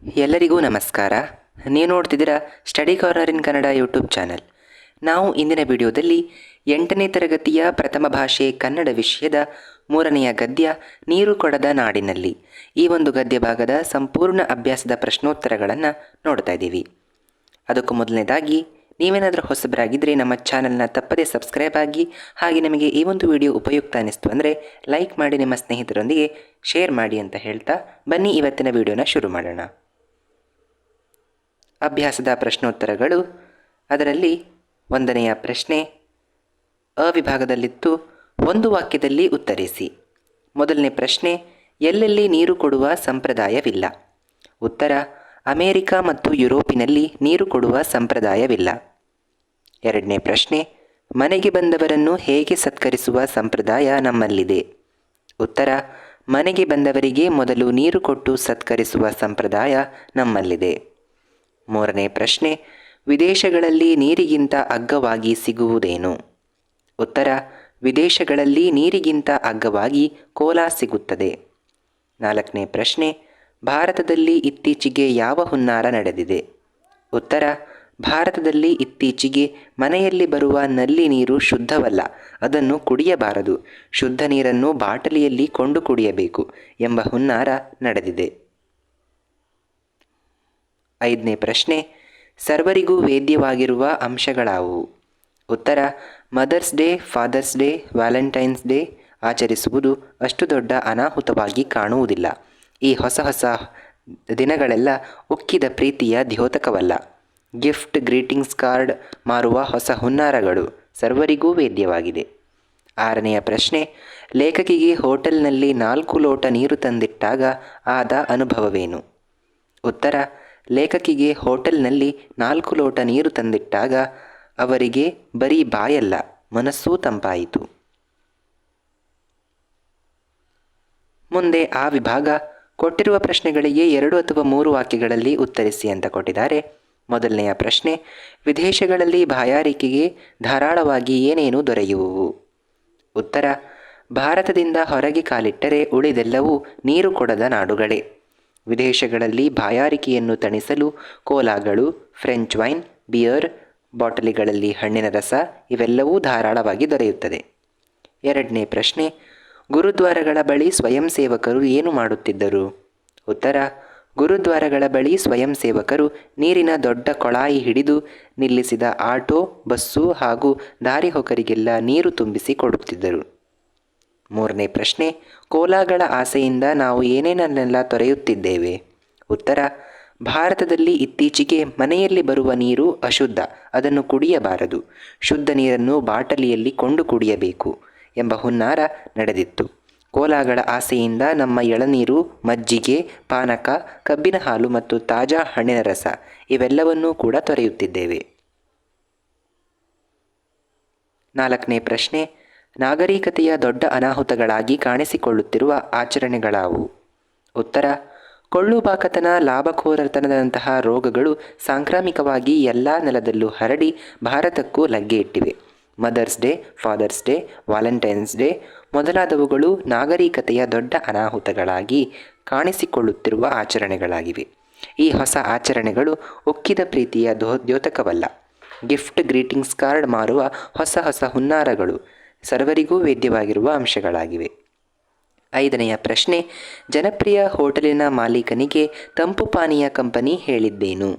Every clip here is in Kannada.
ಎಲ್ಲರಿಗೂ ನಮಸ್ಕಾರ. ನೀವು ನೋಡ್ತಿದ್ದೀರಾ ಸ್ಟಡಿ ಕಾರ್ನರ್ ಇನ್ ಕನ್ನಡ ಯೂಟ್ಯೂಬ್ ಚಾನಲ್. ನಾವು ಇಂದಿನ ವಿಡಿಯೋದಲ್ಲಿ 8ನೇ ತರಗತಿಯ ಪ್ರಥಮ ಭಾಷೆ ಕನ್ನಡ ವಿಷಯದ 3ನೆಯ ಗದ್ಯ ನೀರು ಕೊಡದ ನಾಡಿನಲ್ಲಿ ಈ ಒಂದು ಗದ್ಯ ಭಾಗದ ಸಂಪೂರ್ಣ ಅಭ್ಯಾಸದ ಪ್ರಶ್ನೋತ್ತರಗಳನ್ನು ನೋಡ್ತಾ ಇದ್ದೀವಿ. ಅದಕ್ಕೂ ಮೊದಲನೇದಾಗಿ ನೀವೇನಾದರೂ ಹೊಸಬರಾಗಿದ್ದರೆ ನಮ್ಮ ಚಾನಲ್ನ ತಪ್ಪದೇ ಸಬ್ಸ್ಕ್ರೈಬ್ ಆಗಿ, ಹಾಗೆ ನಿಮಗೆ ಈ ಒಂದು ವಿಡಿಯೋ ಉಪಯುಕ್ತ ಅನ್ನಿಸ್ತು ಅಂದರೆ ಲೈಕ್ ಮಾಡಿ, ನಿಮ್ಮ ಸ್ನೇಹಿತರೊಂದಿಗೆ ಶೇರ್ ಮಾಡಿ ಅಂತ ಹೇಳ್ತಾ ಬನ್ನಿ ಇವತ್ತಿನ ವಿಡಿಯೋನ ಶುರು ಮಾಡೋಣ. ಅಭ್ಯಾಸದ ಪ್ರಶ್ನೋತ್ತರಗಳು. ಅದರಲ್ಲಿ 1ನೆಯ ಪ್ರಶ್ನೆ ಅವಿಭಾಗದಲ್ಲಿತ್ತು, ಒಂದು ವಾಕ್ಯದಲ್ಲಿ ಉತ್ತರಿಸಿ. ಮೊದಲನೇ ಪ್ರಶ್ನೆ, ಎಲ್ಲೆಲ್ಲಿ ನೀರು ಕೊಡುವ ಸಂಪ್ರದಾಯವಿಲ್ಲ? ಉತ್ತರ, ಅಮೆರಿಕ ಮತ್ತು ಯುರೋಪಿನಲ್ಲಿ ನೀರು ಕೊಡುವ ಸಂಪ್ರದಾಯವಿಲ್ಲ. 2ನೇ ಪ್ರಶ್ನೆ, ಮನೆಗೆ ಬಂದವರನ್ನು ಹೇಗೆ ಸತ್ಕರಿಸುವ ಸಂಪ್ರದಾಯ ನಮ್ಮಲ್ಲಿದೆ? ಉತ್ತರ, ಮನೆಗೆ ಬಂದವರಿಗೆ ಮೊದಲು ನೀರು ಕೊಟ್ಟು ಸತ್ಕರಿಸುವ ಸಂಪ್ರದಾಯ ನಮ್ಮಲ್ಲಿದೆ. 3ನೇ ಪ್ರಶ್ನೆ, ವಿದೇಶಗಳಲ್ಲಿ ನೀರಿಗಿಂತ ಅಗ್ಗವಾಗಿ ಸಿಗುವುದೇನು? ಉತ್ತರ, ವಿದೇಶಗಳಲ್ಲಿ ನೀರಿಗಿಂತ ಅಗ್ಗವಾಗಿ ಕೋಲಾ ಸಿಗುತ್ತದೆ. 4ನೇ ಪ್ರಶ್ನೆ, ಭಾರತದಲ್ಲಿ ಇತ್ತೀಚೆಗೆ ಯಾವ ಹುನ್ನಾರ ನಡೆದಿದೆ? ಉತ್ತರ, ಭಾರತದಲ್ಲಿ ಇತ್ತೀಚೆಗೆ ಮನೆಯಲ್ಲಿ ಬರುವ ನಲ್ಲಿ ನೀರು ಶುದ್ಧವಲ್ಲ, ಅದನ್ನು ಕುಡಿಯಬಾರದು, ಶುದ್ಧ ನೀರನ್ನು ಬಾಟಲಿಯಲ್ಲಿ ಕೊಂಡು ಕುಡಿಯಬೇಕು ಎಂಬ ಹುನ್ನಾರ ನಡೆದಿದೆ. 5ನೇ ಪ್ರಶ್ನೆ, ಸರ್ವರಿಗೂ ವೇದ್ಯವಾಗಿರುವ ಅಂಶಗಳಾವುವು? ಉತ್ತರ, mother's day, father's day, Valentine's day ಆಚರಿಸುವುದು ಅಷ್ಟು ದೊಡ್ಡ ಅನಾಹುತವಾಗಿ ಕಾಣುವುದಿಲ್ಲ. ಈ ಹೊಸ ಹೊಸ ದಿನಗಳೆಲ್ಲ ಉಕ್ಕಿದ ಪ್ರೀತಿಯ ದ್ಯೋತಕವಲ್ಲ. ಗಿಫ್ಟ್, ಗ್ರೀಟಿಂಗ್ಸ್ ಕಾರ್ಡ್ ಮಾರುವ ಹೊಸ ಹುನ್ನಾರಗಳು ಸರ್ವರಿಗೂ ವೇದ್ಯವಾಗಿದೆ. 6ನೆಯ ಪ್ರಶ್ನೆ, ಲೇಖಕಿಗೆ ಹೋಟೆಲ್ನಲ್ಲಿ 4 ಲೋಟ ನೀರು ತಂದಿಟ್ಟಾಗ ಆದ ಅನುಭವವೇನು? ಉತ್ತರ, ಲೇಖಕಿಗೆ ಹೋಟೆಲ್ನಲ್ಲಿ 4 ಲೋಟ ನೀರು ತಂದಿಟ್ಟಾಗ ಅವರಿಗೆ ಬರೀ ಬಾಯಲ್ಲ, ಮನಸ್ಸೂ ತಂಪಾಯಿತು. ಮುಂದೆ ಆ ವಿಭಾಗ ಕೊಟ್ಟಿರುವ ಪ್ರಶ್ನೆಗಳಿಗೆ 2 ಅಥವಾ 3 ವಾಕ್ಯಗಳಲ್ಲಿ ಉತ್ತರಿಸಿ ಅಂತ ಕೊಟ್ಟಿದ್ದಾರೆ. ಮೊದಲನೆಯ ಪ್ರಶ್ನೆ, ವಿದೇಶಗಳಲ್ಲಿ ಬಾಯಾರಿಕೆಗೆ ಧಾರಾಳವಾಗಿ ಏನೇನು ದೊರೆಯುವುವು? ಉತ್ತರ, ಭಾರತದಿಂದ ಹೊರಗೆ ಕಾಲಿಟ್ಟರೆ ಉಳಿದೆಲ್ಲವೂ ನೀರು ಕೊಡದ ನಾಡುಗಳೇ. ವಿದೇಶಗಳಲ್ಲಿ ಬಾಯಾರಿಕೆಯನ್ನು ತಣಿಸಲು ಕೋಲಾಗಳು, ಫ್ರೆಂಚ್ ವೈನ್, ಬಿಯರ್, ಬಾಟಲಿಗಳಲ್ಲಿ ಹಣ್ಣಿನ ರಸ ಇವೆಲ್ಲವೂ ಧಾರಾಳವಾಗಿ ದೊರೆಯುತ್ತದೆ. 2ನೇ ಪ್ರಶ್ನೆ, ಗುರುದ್ವಾರಗಳ ಬಳಿ ಸ್ವಯಂ ಸೇವಕರು ಏನು ಮಾಡುತ್ತಿದ್ದರು? ಉತ್ತರ, ಗುರುದ್ವಾರಗಳ ಬಳಿ ಸ್ವಯಂ ಸೇವಕರು ನೀರಿನ ದೊಡ್ಡ ಕೊಳಾಯಿ ಹಿಡಿದು ನಿಲ್ಲಿಸಿದ ಆಟೋ, ಬಸ್ಸು ಹಾಗೂ ದಾರಿಹೋಕರಿಗೆಲ್ಲ ನೀರು ತುಂಬಿಸಿ ಕೊಡುತ್ತಿದ್ದರು. 3ನೇ ಪ್ರಶ್ನೆ, ಕೋಲಾಗಳ ಆಸೆಯಿಂದ ನಾವು ಏನೇನನ್ನೆಲ್ಲ ತೊರೆಯುತ್ತಿದ್ದೇವೆ? ಉತ್ತರ, ಭಾರತದಲ್ಲಿ ಇತ್ತೀಚೆಗೆ ಮನೆಯಲ್ಲಿ ಬರುವ ನೀರು ಅಶುದ್ಧ, ಅದನ್ನು ಕುಡಿಯಬಾರದು, ಶುದ್ಧ ನೀರನ್ನು ಬಾಟಲಿಯಲ್ಲಿ ಕೊಂಡು ಕುಡಿಯಬೇಕು ಎಂಬ ಹುನ್ನಾರ ನಡೆದಿತ್ತು. ಕೋಲಾಗಳ ಆಸೆಯಿಂದ ನಮ್ಮ ಎಳನೀರು, ಮಜ್ಜಿಗೆ, ಪಾನಕ, ಕಬ್ಬಿನ ಹಾಲು ಮತ್ತು ತಾಜಾ ಹಣ್ಣಿನ ರಸ ಇವೆಲ್ಲವನ್ನೂ ಕೂಡ ತೊರೆಯುತ್ತಿದ್ದೇವೆ. 4ನೇ ಪ್ರಶ್ನೆ, ನಾಗರಿಕತೆಯ ದೊಡ್ಡ ಅನಾಹುತಗಳಾಗಿ ಕಾಣಿಸಿಕೊಳ್ಳುತ್ತಿರುವ ಆಚರಣೆಗಳಾವು? ಉತ್ತರ, ಕೊಳ್ಳುಬಾಕತನ, ಲಾಭಖೋರತನದಂತಹ ರೋಗಗಳು ಸಾಂಕ್ರಾಮಿಕವಾಗಿ ಎಲ್ಲ ನೆಲದಲ್ಲೂ ಹರಡಿ ಭಾರತಕ್ಕೂ ಲಗ್ಗೆ ಇಟ್ಟಿವೆ. Mother's day, father's day, Valentine's day ಮೊದಲಾದವುಗಳು ನಾಗರಿಕತೆಯ ದೊಡ್ಡ ಅನಾಹುತಗಳಾಗಿ ಕಾಣಿಸಿಕೊಳ್ಳುತ್ತಿರುವ ಆಚರಣೆಗಳಾಗಿವೆ. ಈ ಹೊಸ ಆಚರಣೆಗಳು ಉಕ್ಕಿದ ಪ್ರೀತಿಯ ದ್ಯೋತಕವಲ್ಲ. ಗಿಫ್ಟ್, ಗ್ರೀಟಿಂಗ್ಸ್ ಕಾರ್ಡ್ ಮಾರುವ ಹೊಸ ಹೊಸ ಹುನ್ನಾರಗಳು ಸರ್ವರಿಗೂ ವೇದ್ಯವಾಗಿರುವ ಅಂಶಗಳಾಗಿವೆ. 5ನೆಯ ಪ್ರಶ್ನೆ, ಜನಪ್ರಿಯ ಹೋಟೆಲಿನ ಮಾಲೀಕನಿಗೆ ತಂಪು ಪಾನೀಯ ಕಂಪನಿ ಹೇಳಿದ್ದೇನು?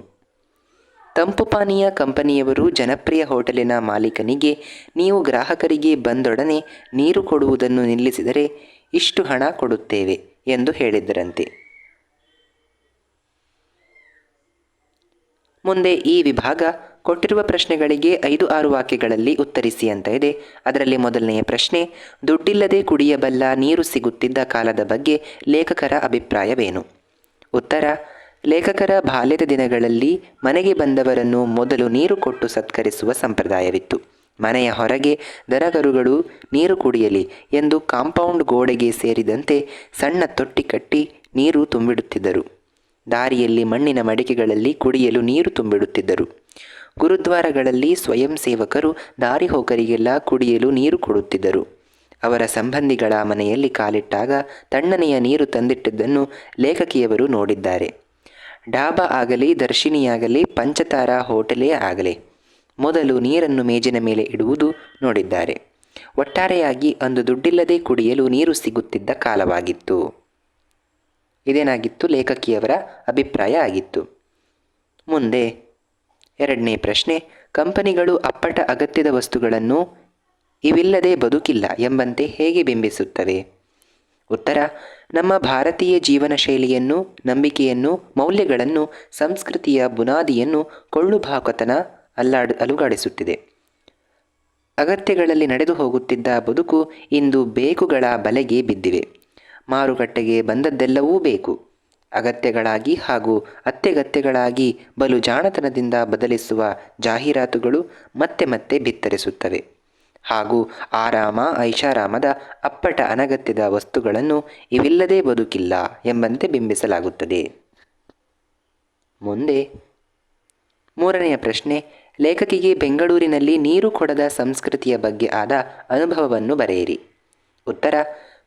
ತಂಪು ಪಾನೀಯ ಕಂಪನಿಯವರು ಜನಪ್ರಿಯ ಹೋಟೆಲಿನ ಮಾಲೀಕನಿಗೆ, ನೀವು ಗ್ರಾಹಕರಿಗೆ ಬಂದೊಡನೆ ನೀರು ಕೊಡುವುದನ್ನು ನಿಲ್ಲಿಸಿದರೆ ಇಷ್ಟು ಹಣ ಕೊಡುತ್ತೇವೆ ಎಂದು ಹೇಳಿದ್ದರಂತೆ. ಮುಂದೆ ಈ ವಿಭಾಗ ಕೊಟ್ಟಿರುವ ಪ್ರಶ್ನೆಗಳಿಗೆ 5-6 ವಾಕ್ಯಗಳಲ್ಲಿ ಉತ್ತರಿಸಿ ಅಂತ ಇದೆ. ಅದರಲ್ಲಿ ಮೊದಲನೆಯ ಪ್ರಶ್ನೆ, ದುಡ್ಡಿಲ್ಲದೆ ಕುಡಿಯಬಲ್ಲ ನೀರು ಸಿಗುತ್ತಿದ್ದ ಕಾಲದ ಬಗ್ಗೆ ಲೇಖಕರ ಅಭಿಪ್ರಾಯವೇನು? ಉತ್ತರ, ಲೇಖಕರ ಬಾಲ್ಯದ ದಿನಗಳಲ್ಲಿ ಮನೆಗೆ ಬಂದವರನ್ನು ಮೊದಲು ನೀರು ಕೊಟ್ಟು ಸತ್ಕರಿಸುವ ಸಂಪ್ರದಾಯವಿತ್ತು. ಮನೆಯ ಹೊರಗೆ ದನಕರುಗಳು ನೀರು ಕುಡಿಯಲಿ ಎಂದು ಕಾಂಪೌಂಡ್ ಗೋಡೆಗೆ ಸೇರಿದಂತೆ ಸಣ್ಣ ತೊಟ್ಟಿ ಕಟ್ಟಿ ನೀರು ತುಂಬಿಡುತ್ತಿದ್ದರು. ದಾರಿಯಲ್ಲಿ ಮಣ್ಣಿನ ಮಡಿಕೆಗಳಲ್ಲಿ ಕುಡಿಯಲು ನೀರು ತುಂಬಿಡುತ್ತಿದ್ದರು. ಗುರುದ್ವಾರಗಳಲ್ಲಿ ಸ್ವಯಂ ಸೇವಕರು ದಾರಿಹೋಕರಿಗೆಲ್ಲ ಕುಡಿಯಲು ನೀರು ಕೊಡುತ್ತಿದ್ದರು. ಅವರ ಸಂಬಂಧಿಗಳ ಮನೆಯಲ್ಲಿ ಕಾಲಿಟ್ಟಾಗ ತಣ್ಣನೆಯ ನೀರು ತಂದಿಟ್ಟಿದ್ದನ್ನು ಲೇಖಕಿಯವರು ನೋಡಿದ್ದಾರೆ. ಡಾಬಾ ಆಗಲಿ, ದರ್ಶಿನಿಯಾಗಲಿ, ಪಂಚತಾರ ಹೋಟೆಲೇ ಆಗಲಿ ಮೊದಲು ನೀರನ್ನು ಮೇಜಿನ ಮೇಲೆ ಇಡುವುದು ನೋಡಿದ್ದಾರೆ. ಒಟ್ಟಾರೆಯಾಗಿ ಅಂದು ದುಡ್ಡಿಲ್ಲದೆ ಕುಡಿಯಲು ನೀರು ಸಿಗುತ್ತಿದ್ದ ಕಾಲವಾಗಿತ್ತು. ಇದೇನಾಗಿತ್ತು? ಲೇಖಕಿಯವರ ಅಭಿಪ್ರಾಯ ಆಗಿತ್ತು. ಮುಂದೆ ಎರಡನೇ ಪ್ರಶ್ನೆ, ಕಂಪನಿಗಳು ಅಪ್ಪಟ ಅಗತ್ಯದ ವಸ್ತುಗಳನ್ನು ಇವಿಲ್ಲದೆ ಬದುಕಿಲ್ಲ ಎಂಬಂತೆ ಹೇಗೆ ಬಿಂಬಿಸುತ್ತವೆ? ಉತ್ತರ, ನಮ್ಮ ಭಾರತೀಯ ಜೀವನ ಶೈಲಿಯನ್ನು, ನಂಬಿಕೆಯನ್ನು, ಮೌಲ್ಯಗಳನ್ನು, ಸಂಸ್ಕೃತಿಯ ಬುನಾದಿಯನ್ನು ಕೊಳ್ಳುಬಾಕತನ ಅಲುಗಾಡಿಸುತ್ತಿದೆ. ಅಗತ್ಯಗಳಲ್ಲಿ ನಡೆದು ಹೋಗುತ್ತಿದ್ದ ಬದುಕು ಇಂದು ಬೇಕುಗಳ ಬಲೆಗೆ ಬಿದ್ದಿವೆ. ಮಾರುಕಟ್ಟೆಗೆ ಬಂದದ್ದೆಲ್ಲವೂ ಬೇಕು ಅಗತ್ಯಗಳಾಗಿ ಹಾಗೂ ಅತ್ಯಗತ್ಯಗಳಾಗಿ ಬಲು ಜಾಣತನದಿಂದ ಬದಲಿಸುವ ಜಾಹೀರಾತುಗಳು ಮತ್ತೆ ಮತ್ತೆ ಬಿತ್ತರಿಸುತ್ತವೆ. ಹಾಗೂ ಆರಾಮ ಐಷಾರಾಮದ ಅಪ್ಪಟ ಅನಗತ್ಯದ ವಸ್ತುಗಳನ್ನು ಇವಿಲ್ಲದೆ ಬದುಕಿಲ್ಲ ಎಂಬಂತೆ ಬಿಂಬಿಸಲಾಗುತ್ತದೆ. ಮುಂದೆ ಮೂರನೆಯ ಪ್ರಶ್ನೆ, ಲೇಖಕಿಗೆ ಬೆಂಗಳೂರಿನಲ್ಲಿ ನೀರು ಕೊಡದ ಸಂಸ್ಕೃತಿಯ ಬಗ್ಗೆ ಆದ ಅನುಭವವನ್ನು ಬರೆಯಿರಿ. ಉತ್ತರ,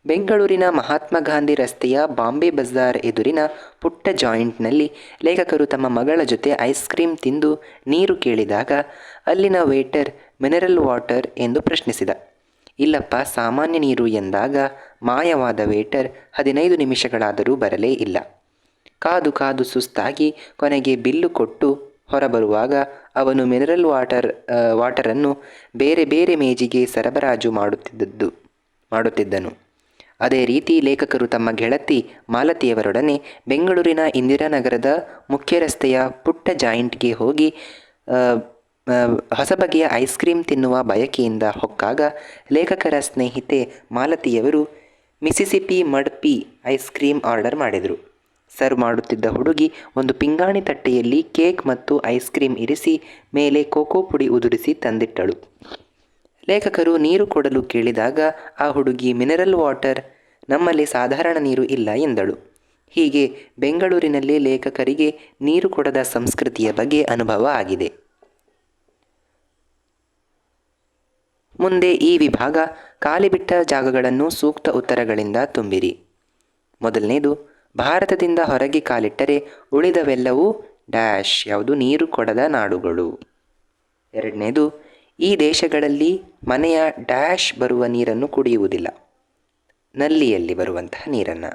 ಬೆಂಗಳೂರಿನ ಮಹಾತ್ಮ ಗಾಂಧಿ ರಸ್ತೆಯ ಬಾಂಬೆ ಬಜಾರ್ ಎದುರಿನ ಪುಟ್ಟ ಜಾಯಿಂಟ್ನಲ್ಲಿ ಲೇಖಕರು ತಮ್ಮ ಮಗಳ ಜೊತೆ ಐಸ್ ಕ್ರೀಮ್ ತಿಂದು ನೀರು ಕೇಳಿದಾಗ ಅಲ್ಲಿನ ವೇಟರ್ ಮಿನರಲ್ ವಾಟರ್ ಎಂದು ಪ್ರಶ್ನಿಸಿದ. ಇಲ್ಲಪ್ಪ, ಸಾಮಾನ್ಯ ನೀರು ಎಂದಾಗ ಮಾಯವಾದ ವೇಟರ್ 15 ನಿಮಿಷಗಳಾದರೂ ಬರಲೇ ಇಲ್ಲ. ಕಾದು ಕಾದು ಸುಸ್ತಾಗಿ ಕೊನೆಗೆ ಬಿಲ್ಲು ಕೊಟ್ಟು ಹೊರಬರುವಾಗ ಅವನು ಮಿನರಲ್ ವಾಟರನ್ನು ಬೇರೆ ಬೇರೆ ಮೇಜಿಗೆ ಸರಬರಾಜು ಮಾಡುತ್ತಿದ್ದನು. ಅದೇ ರೀತಿ ಲೇಖಕರು ತಮ್ಮ ಗೆಳತಿ ಮಾಲತಿಯವರೊಡನೆ ಬೆಂಗಳೂರಿನ ಇಂದಿರಾನಗರದ ಮುಖ್ಯ ರಸ್ತೆಯ ಪುಟ್ಟ ಜಾಯಿಂಟ್ಗೆ ಹೋಗಿ ಹೊಸ ಬಗೆಯ ಐಸ್ ಕ್ರೀಮ್ ತಿನ್ನುವ ಬಯಕೆಯಿಂದ ಹೊಕ್ಕಾಗ ಲೇಖಕರ ಸ್ನೇಹಿತೆ ಮಾಲತಿಯವರು ಮಿಸಿಸಿಪಿ ಮಡ್ ಪೀ ಐಸ್ ಕ್ರೀಮ್ ಆರ್ಡರ್ ಮಾಡಿದರು. ಸರ್ವ್ ಮಾಡುತ್ತಿದ್ದ ಹುಡುಗಿ ಒಂದು ಪಿಂಗಾಣಿ ತಟ್ಟೆಯಲ್ಲಿ ಕೇಕ್ ಮತ್ತು ಐಸ್ ಕ್ರೀಮ್ ಇರಿಸಿ ಮೇಲೆ ಕೋಕೋ ಪುಡಿ ಉದುರಿಸಿ ತಂದಿಟ್ಟಳು. ಲೇಖಕರು ನೀರು ಕೊಡಲು ಕೇಳಿದಾಗ ಆ ಹುಡುಗಿ ಮಿನರಲ್ ವಾಟರ್, ನಮ್ಮಲ್ಲಿ ಸಾಧಾರಣ ನೀರು ಇಲ್ಲ ಎಂದಳು. ಹೀಗೆ ಬೆಂಗಳೂರಿನಲ್ಲಿ ಲೇಖಕರಿಗೆ ನೀರು ಕೊಡದ ಸಂಸ್ಕೃತಿಯ ಬಗ್ಗೆ ಅನುಭವ ಆಗಿದೆ. ಮುಂದೆ ಈ ವಿಭಾಗ ಖಾಲಿಬಿಟ್ಟ ಜಾಗಗಳನ್ನು ಸೂಕ್ತ ಉತ್ತರಗಳಿಂದ ತುಂಬಿರಿ. ಮೊದಲನೇದು, ಭಾರತದಿಂದ ಹೊರಗೆ ಕಾಲಿಟ್ಟರೆ ಉಳಿದವೆಲ್ಲವೂ ಡ್ಯಾಶ್ ಯಾವುದು ನೀರು ಕೊಡದ ನಾಡುಗಳು. ಎರಡನೇದು, ಈ ದೇಶಗಳಲ್ಲಿ ಮನೆಯ ಡ್ಯಾಶ್ ಬರುವ ನೀರನ್ನು ಕುಡಿಯುವುದಿಲ್ಲ, ನಲ್ಲಿಯಲ್ಲಿ ಬರುವಂತಹ ನೀರನ್ನು.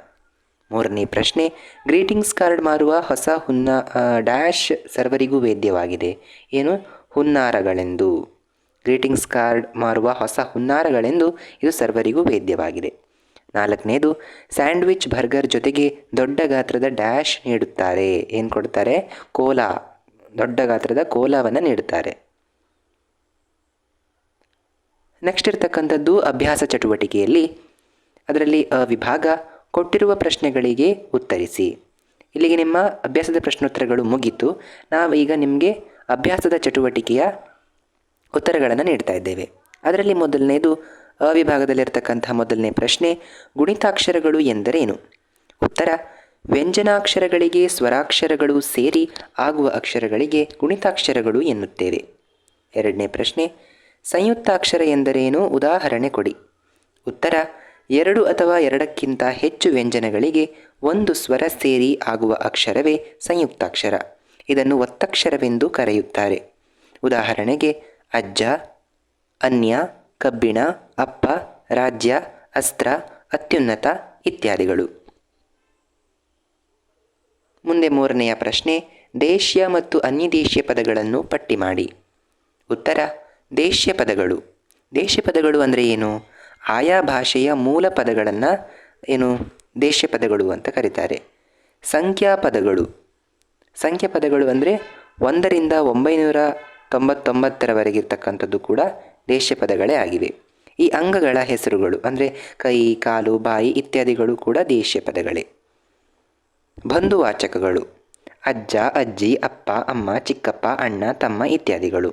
ಮೂರನೇ ಪ್ರಶ್ನೆ, ಗ್ರೀಟಿಂಗ್ಸ್ ಕಾರ್ಡ್ ಮಾರುವ ಹೊಸ ಡ್ಯಾಶ್ ಸರ್ವರಿಗೂ ವೇದ್ಯವಾಗಿದೆ. ಏನು? ಹುನ್ನಾರಗಳೆಂದು. ಗ್ರೀಟಿಂಗ್ಸ್ ಕಾರ್ಡ್ ಮಾರುವ ಹೊಸ ಹುನ್ನಾರಗಳೆಂದು ಇದು ಸರ್ವರಿಗೂ ವೇದ್ಯವಾಗಿದೆ. ನಾಲ್ಕನೇದು, ಸ್ಯಾಂಡ್ವಿಚ್ ಬರ್ಗರ್ ಜೊತೆಗೆ ದೊಡ್ಡ ಗಾತ್ರದ ಡ್ಯಾಶ್ ನೀಡುತ್ತಾರೆ. ಏನು ಕೊಡ್ತಾರೆ? ಕೋಲಾ, ದೊಡ್ಡ ಗಾತ್ರದ ಕೋಲಾವನ್ನು ನೀಡುತ್ತಾರೆ. ನೆಕ್ಸ್ಟ್ ಇರ್ತಕ್ಕಂಥದ್ದು ಅಭ್ಯಾಸ ಚಟುವಟಿಕೆಯಲ್ಲಿ, ಅದರಲ್ಲಿ ವಿಭಾಗ ಕೊಟ್ಟಿರುವ ಪ್ರಶ್ನೆಗಳಿಗೆ ಉತ್ತರಿಸಿ. ಇಲ್ಲಿಗೆ ನಿಮ್ಮ ಅಭ್ಯಾಸದ ಪ್ರಶ್ನೋತ್ತರಗಳು ಮುಗೀತು. ನಾವೀಗ ನಿಮಗೆ ಅಭ್ಯಾಸದ ಚಟುವಟಿಕೆಯ ಉತ್ತರಗಳನ್ನು ನೀಡ್ತಾ ಇದ್ದೇವೆ. ಅದರಲ್ಲಿ ಮೊದಲನೇದು ಅವಿಭಾಗದಲ್ಲಿರ್ತಕ್ಕಂಥ ಮೊದಲನೇ ಪ್ರಶ್ನೆ, ಗುಣಿತಾಕ್ಷರಗಳು ಎಂದರೇನು? ಉತ್ತರ, ವ್ಯಂಜನಾಕ್ಷರಗಳಿಗೆ ಸ್ವರಾಕ್ಷರಗಳು ಸೇರಿ ಆಗುವ ಅಕ್ಷರಗಳಿಗೆ ಗುಣಿತಾಕ್ಷರಗಳು ಎನ್ನುತ್ತೇವೆ. ಎರಡನೇ ಪ್ರಶ್ನೆ, ಸಂಯುಕ್ತಾಕ್ಷರ ಎಂದರೇನು? ಉದಾಹರಣೆ ಕೊಡಿ. ಉತ್ತರ, 2 ಅಥವಾ 2ಕ್ಕಿಂತ ಹೆಚ್ಚು ವ್ಯಂಜನಗಳಿಗೆ ಒಂದು ಸ್ವರ ಸೇರಿ ಆಗುವ ಅಕ್ಷರವೇ ಸಂಯುಕ್ತಾಕ್ಷರ. ಇದನ್ನು ಒತ್ತಕ್ಷರವೆಂದು ಕರೆಯುತ್ತಾರೆ. ಉದಾಹರಣೆಗೆ ಅಜ್ಜ, ಅನ್ಯ, ಕಬ್ಬಿಣ, ಅಪ್ಪ, ರಾಜ್ಯ, ಅಸ್ತ್ರ, ಅತ್ಯುನ್ನತ ಇತ್ಯಾದಿಗಳು. ಮುಂದೆ ಮೂರನೆಯ ಪ್ರಶ್ನೆ, ದೇಶ್ಯ ಮತ್ತು ಅನ್ಯದೇಶೀಯ ಪದಗಳನ್ನು ಪಟ್ಟಿ ಮಾಡಿ. ಉತ್ತರ, ದೇಶ್ಯ ಪದಗಳು. ದೇಶ್ಯ ಪದಗಳು ಅಂದರೆ ಏನು? ಆಯಾ ಭಾಷೆಯ ಮೂಲ ಪದಗಳನ್ನು ದೇಶ್ಯ ಪದಗಳು ಅಂತ ಕರೀತಾರೆ. ಸಂಖ್ಯಾ ಪದಗಳು ಅಂದರೆ 1ರಿಂದ 999ರವರೆಗೆ ಇರ್ತಕ್ಕಂಥದ್ದು ಕೂಡ ದೇಶ್ಯ ಪದಗಳೇ ಆಗಿವೆ. ಈ ಅಂಗಗಳ ಹೆಸರುಗಳು ಅಂದರೆ ಕೈ, ಕಾಲು, ಬಾಯಿ ಇತ್ಯಾದಿಗಳು ಕೂಡ ದೇಶ್ಯ ಪದಗಳೇ. ಬಂಧುವಾಚಕಗಳು ಅಜ್ಜ, ಅಜ್ಜಿ, ಅಪ್ಪ, ಅಮ್ಮ, ಚಿಕ್ಕಪ್ಪ, ಅಣ್ಣ, ತಮ್ಮ ಇತ್ಯಾದಿಗಳು.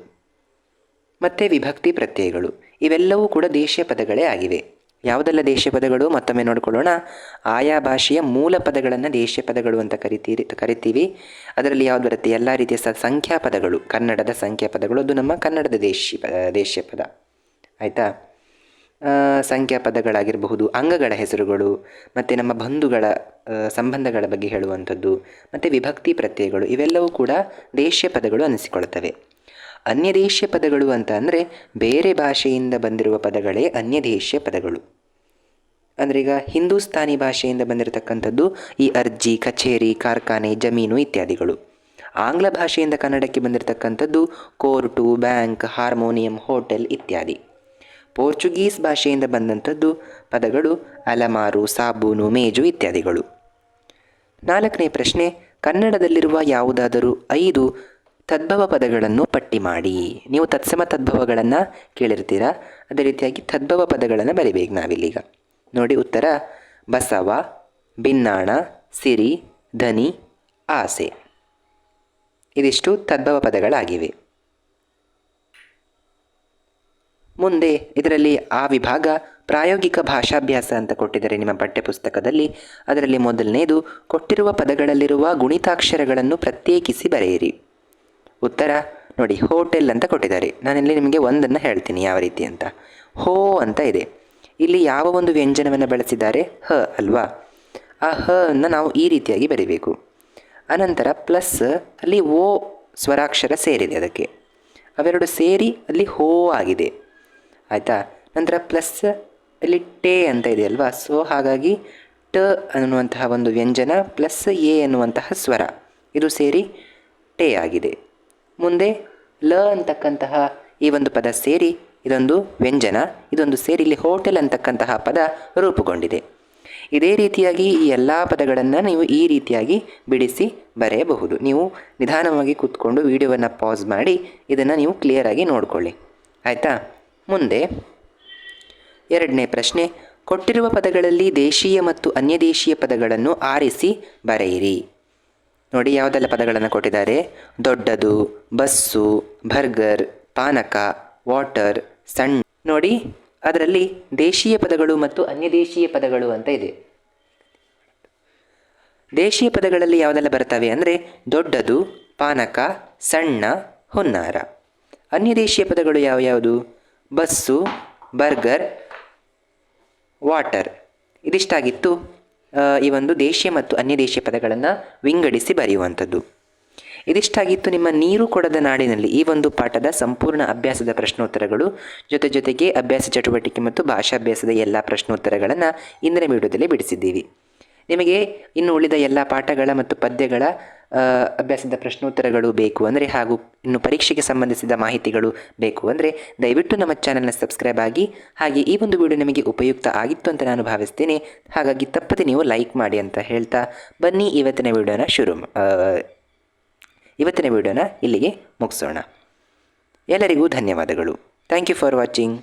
ಮತ್ತು ವಿಭಕ್ತಿ ಪ್ರತ್ಯಯಗಳು ಇವೆಲ್ಲವೂ ಕೂಡ ದೇಶ್ಯ ಪದಗಳೇ ಆಗಿವೆ. ಯಾವುದೆಲ್ಲ ದೇಶ್ಯ ಪದಗಳು ಮತ್ತೊಮ್ಮೆ ನೋಡಿಕೊಳ್ಳೋಣ. ಆಯಾ ಭಾಷೆಯ ಮೂಲ ಪದಗಳನ್ನು ದೇಶ್ಯ ಪದಗಳು ಅಂತ ಕರಿತೀವಿ. ಅದರಲ್ಲಿ ಯಾವ್ದು ಬರುತ್ತೆ? ಎಲ್ಲ ರೀತಿಯ ಸಂಖ್ಯಾ ಪದಗಳು, ಕನ್ನಡದ ಸಂಖ್ಯಾ ಪದಗಳು, ಅದು ನಮ್ಮ ಕನ್ನಡದ ದೇಶ್ಯ ಪದ. ಆಯಿತಾ? ಸಂಖ್ಯಾ ಪದಗಳಾಗಿರಬಹುದು, ಅಂಗಗಳ ಹೆಸರುಗಳು, ಮತ್ತು ನಮ್ಮ ಬಂಧುಗಳ ಸಂಬಂಧಗಳ ಬಗ್ಗೆ ಹೇಳುವಂಥದ್ದು, ಮತ್ತು ವಿಭಕ್ತಿ ಪ್ರತ್ಯಯಗಳು ಇವೆಲ್ಲವೂ ಕೂಡ ದೇಶೀಯ ಪದಗಳು ಅನಿಸಿಕೊಳ್ಳುತ್ತವೆ. ಅನ್ಯದೇಶೀಯ ಪದಗಳು ಅಂತ ಅಂದರೆ ಬೇರೆ ಭಾಷೆಯಿಂದ ಬಂದಿರುವ ಪದಗಳೇ ಅನ್ಯದೇಶೀಯ ಪದಗಳು. ಅಂದರೆ ಈಗ ಹಿಂದೂಸ್ತಾನಿ ಭಾಷೆಯಿಂದ ಬಂದಿರತಕ್ಕಂಥದ್ದು ಈ ಅರ್ಜಿ, ಕಚೇರಿ, ಕಾರ್ಖಾನೆ, ಜಮೀನು ಇತ್ಯಾದಿಗಳು. ಆಂಗ್ಲ ಭಾಷೆಯಿಂದ ಕನ್ನಡಕ್ಕೆ ಬಂದಿರತಕ್ಕಂಥದ್ದು ಕೋರ್ಟು, ಬ್ಯಾಂಕ್, ಹಾರ್ಮೋನಿಯಂ, ಹೋಟೆಲ್ ಇತ್ಯಾದಿ. ಪೋರ್ಚುಗೀಸ್ ಭಾಷೆಯಿಂದ ಬಂದಂಥದ್ದು ಪದಗಳು ಅಲಮಾರು, ಸಾಬೂನು, ಮೇಜು ಇತ್ಯಾದಿಗಳು. 4ನೇ ಪ್ರಶ್ನೆ, ಕನ್ನಡದಲ್ಲಿರುವ ಯಾವುದಾದರೂ 5 ತದ್ಭವ ಪದಗಳನ್ನು ಪಟ್ಟಿ ಮಾಡಿ. ನೀವು ತತ್ಸಮ ತದ್ಭವಗಳನ್ನು ಕೇಳಿರ್ತೀರಾ, ಅದೇ ರೀತಿಯಾಗಿ ತದ್ಭವ ಪದಗಳನ್ನು ಬರಿಬೇಕು ನಾವಿಲ್ಲೀಗ. ನೋಡಿ ಉತ್ತರ: ಬಸವ, ಬಿನ್ನಾಣ, ಸಿರಿ, ಧನಿ, ಆಸೆ. ಇದಿಷ್ಟು ತದ್ಭವ ಪದಗಳಾಗಿವೆ. ಮುಂದೆ ಇದರಲ್ಲಿ ಆ ವಿಭಾಗ ಪ್ರಾಯೋಗಿಕ ಭಾಷಾಭ್ಯಾಸ ಅಂತ ಕೊಟ್ಟಿದ್ದಾರೆ ನಿಮ್ಮ ಪಠ್ಯಪುಸ್ತಕದಲ್ಲಿ. ಅದರಲ್ಲಿ ಮೊದಲನೇದು, ಕೊಟ್ಟಿರುವ ಪದಗಳಲ್ಲಿರುವ ಗುಣಿತಾಕ್ಷರಗಳನ್ನು ಪ್ರತ್ಯೇಕಿಸಿ ಬರೆಯಿರಿ. ಉತ್ತರ ನೋಡಿ, ಹೋಟೆಲ್ ಅಂತ ಕೊಟ್ಟಿದ್ದಾರೆ. ನಾನಿಲ್ಲಿ ನಿಮಗೆ ಒಂದನ್ನು ಹೇಳ್ತೀನಿ ಯಾವ ರೀತಿ ಅಂತ. ಹೋ ಅಂತ ಇದೆ. ಇಲ್ಲಿ ಯಾವ ಒಂದು ವ್ಯಂಜನವನ್ನು ಬಳಸಿದ್ದಾರೆ? ಹ ಅಲ್ವಾ? ಆ ಹ ಅನ್ನು ನಾವು ಈ ರೀತಿಯಾಗಿ ಬರಿಬೇಕು. ಅನಂತರ ಪ್ಲಸ್, ಅಲ್ಲಿ ಓ ಸ್ವರಾಕ್ಷರ ಸೇರಿದೆ ಅದಕ್ಕೆ, ಅವೆರಡು ಸೇರಿ ಅಲ್ಲಿ ಹೋ ಆಗಿದೆ. ಆಯಿತಾ? ನಂತರ ಪ್ಲಸ್ ಅಲ್ಲಿ ಟೇ ಅಂತ ಇದೆ ಅಲ್ವಾ? ಸೊ ಹಾಗಾಗಿ ಟ ಅನ್ನುವಂತಹ ಒಂದು ವ್ಯಂಜನ ಪ್ಲಸ್ ಎ ಅನ್ನುವಂತಹ ಸ್ವರ ಇದು ಸೇರಿ ಟೇ ಆಗಿದೆ. ಮುಂದೆ ಲ ಅಂತಕ್ಕಂತಹ ಈ ಒಂದು ಪದ ಸೇರಿ ಇದೊಂದು ವ್ಯಂಜನ, ಇದೊಂದು ಸೇರಿ ಇಲ್ಲಿ ಹೋಟೆಲ್ ಅಂತಕ್ಕಂತಹ ಪದ ರೂಪುಗೊಂಡಿದೆ. ಇದೇ ರೀತಿಯಾಗಿ ಈ ಎಲ್ಲ ಪದಗಳನ್ನು ನೀವು ಈ ರೀತಿಯಾಗಿ ಬಿಡಿಸಿ ಬರೆಯಬಹುದು. ನೀವು ನಿಧಾನವಾಗಿ ಕೂತ್ಕೊಂಡು ವಿಡಿಯೋವನ್ನು ಪಾಸ್ ಮಾಡಿ ಇದನ್ನು ನೀವು ಕ್ಲಿಯರಾಗಿ ನೋಡಿಕೊಳ್ಳಿ. ಆಯಿತಾ? ಮುಂದೆ 2ನೇ ಪ್ರಶ್ನೆ, ಕೊಟ್ಟಿರುವ ಪದಗಳಲ್ಲಿ ದೇಶೀಯ ಮತ್ತು ಅನ್ಯದೇಶೀಯ ಪದಗಳನ್ನು ಆರಿಸಿ ಬರೆಯಿರಿ. ನೋಡಿ ಯಾವುದೆಲ್ಲ ಪದಗಳನ್ನು ಕೊಟ್ಟಿದ್ದಾರೆ: ದೊಡ್ಡದು, ಬಸ್ಸು, ಬರ್ಗರ್, ಪಾನಕ, ವಾಟರ್, ಸಣ್ಣ. ನೋಡಿ ಅದರಲ್ಲಿ ದೇಶೀಯ ಪದಗಳು ಮತ್ತು ಅನ್ಯದೇಶೀಯ ಪದಗಳು ಅಂತ ಇದೆ. ದೇಶೀಯ ಪದಗಳಲ್ಲಿ ಯಾವುದೆಲ್ಲ ಬರ್ತವೆ ಅಂದರೆ ದೊಡ್ಡದು, ಪಾನಕ, ಸಣ್ಣ, ಹುನ್ನಾರ. ಅನ್ಯದೇಶೀಯ ಪದಗಳು ಯಾವ್ಯಾವುದು? Bus, burger, water. ಇದಿಷ್ಟಾಗಿತ್ತು ಈ ಒಂದು ದೇಶೀಯ ಮತ್ತು ಅನ್ಯದೇಶೀಯ ಪದಗಳನ್ನು ವಿಂಗಡಿಸಿ ಬರೆಯುವಂಥದ್ದು. ಇದಿಷ್ಟಾಗಿತ್ತು ನಿಮ್ಮ ನೀರು ಕೊಡದ ನಾಡಿನಲ್ಲಿ ಈ ಒಂದು ಪಾಠದ ಸಂಪೂರ್ಣ ಅಭ್ಯಾಸದ ಪ್ರಶ್ನೋತ್ತರಗಳು. ಜೊತೆಗೆ ಅಭ್ಯಾಸ ಚಟುವಟಿಕೆ ಮತ್ತು ಭಾಷಾಭ್ಯಾಸದ ಎಲ್ಲ ಪ್ರಶ್ನೋತ್ತರಗಳನ್ನು ಇಂದಿನ ವಿಡಿಯೋದಲ್ಲಿ ಬಿಡಿಸಿದ್ದೀವಿ. ನಿಮಗೆ ಇನ್ನು ಉಳಿದ ಎಲ್ಲ ಪಾಠಗಳ ಮತ್ತು ಪದ್ಯಗಳ ಅಭ್ಯಾಸದ ಪ್ರಶ್ನೋತ್ತರಗಳು ಬೇಕು ಅಂದರೆ, ಹಾಗೂ ಇನ್ನು ಪರೀಕ್ಷೆಗೆ ಸಂಬಂಧಿಸಿದ ಮಾಹಿತಿಗಳು ಬೇಕು ಅಂದರೆ ದಯವಿಟ್ಟು ನಮ್ಮ ಚಾನಲ್ನ ಸಬ್ಸ್ಕ್ರೈಬ್ ಆಗಿ. ಹಾಗೆ ಈ ಒಂದು ವಿಡಿಯೋ ನಿಮಗೆ ಉಪಯುಕ್ತ ಆಗಿತ್ತು ಅಂತ ನಾನು ಭಾವಿಸ್ತೀನಿ. ಹಾಗಾಗಿ ತಪ್ಪದೆ ನೀವು ಲೈಕ್ ಮಾಡಿ ಅಂತ ಹೇಳ್ತಾ ಬನ್ನಿ ಇವತ್ತಿನ ವಿಡಿಯೋನ ಇಲ್ಲಿಗೆ ಮುಗಿಸೋಣ. ಎಲ್ಲರಿಗೂ ಧನ್ಯವಾದಗಳು. Thank you for watching.